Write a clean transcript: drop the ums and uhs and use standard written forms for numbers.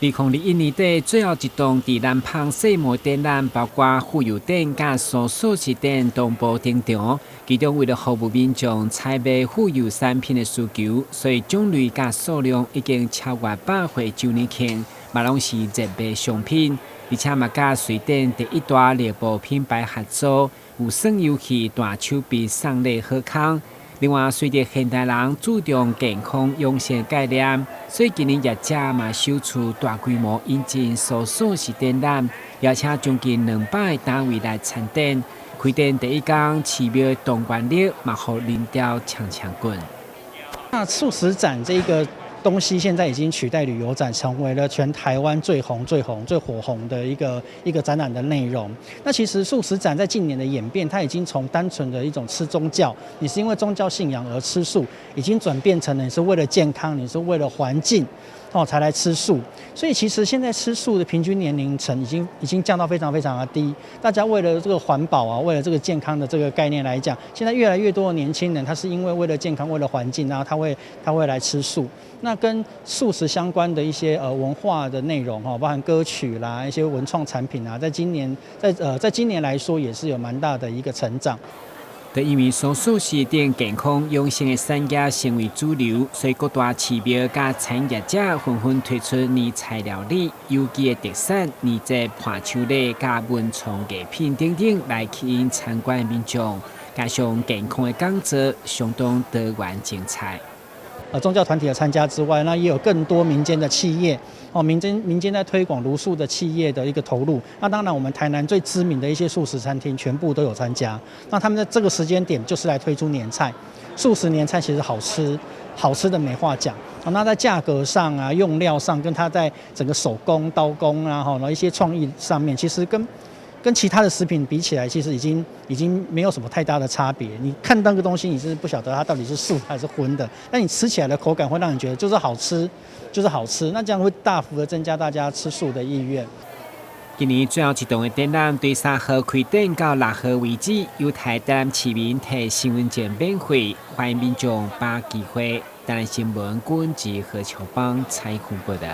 2021年底最后一栋伫南芳世贸展览，包括富油店甲素素食店同步登场。其中为了服务民众采买富油产品的需求，所以种类甲数量已经超过100回周年庆，嘛拢是热卖商品。而且嘛甲水电第一大猎捕品牌合作，有耍游戏、大手笔送礼好康。另外，随着现代人注重健康养生概念，所以今年业者嘛首次大规模引进素素食展览，邀请将近200个单位来参展。开店第一天，寺庙东关日嘛互人潮抢滚。那素食展这个东西现在已经取代旅游展，成为了全台湾最火红的一个展览的内容。那其实素食展在近年的演变，它已经从单纯的一种吃宗教，你是因为宗教信仰而吃素，已经转变成了你是为了健康，你是为了环境。才来吃素，所以其实现在吃素的平均年龄层已经降到非常的低。大家为了这个环保啊，为了这个健康的这个概念来讲，现在越来越多的年轻人，他是因为了健康，为了环境，然后他会来吃素。那跟素食相关的一些文化的内容包含歌曲啦，一些文创产品啊，在今年来说也是有蛮大的一个成长。因为素素食等健康养生的产业成为主流，所以各大寺庙甲产业者纷纷推出年菜料理、有机的特产、年节伴手礼甲文创艺品等等来吸引参观民众，加上健康的讲座，相当多元精彩。宗教团体的参加之外，那也有更多民间的企业民间在推广茹素的企业的一个投入。那当然，我们台南最知名的一些素食餐厅全部都有参加。那他们在这个时间点就是来推出年菜，素食年菜其实好吃的没话讲。那在价格上啊、用料上，跟它在整个手工、刀工啊，然后一些创意上面，其实跟其他的食品比起来，其实已经没有什么太大的差别。你看那个东西，你是不晓得它到底是素还是荤的，但你吃起来的口感会让你觉得就是好吃，就是好吃。那这样会大幅的增加大家吃素的意愿。今年最后一档的展览对3号开展到6号为止，有台展览市民提身份证免费，欢迎民众把机会。台南新闻关及何乔邦采访报道。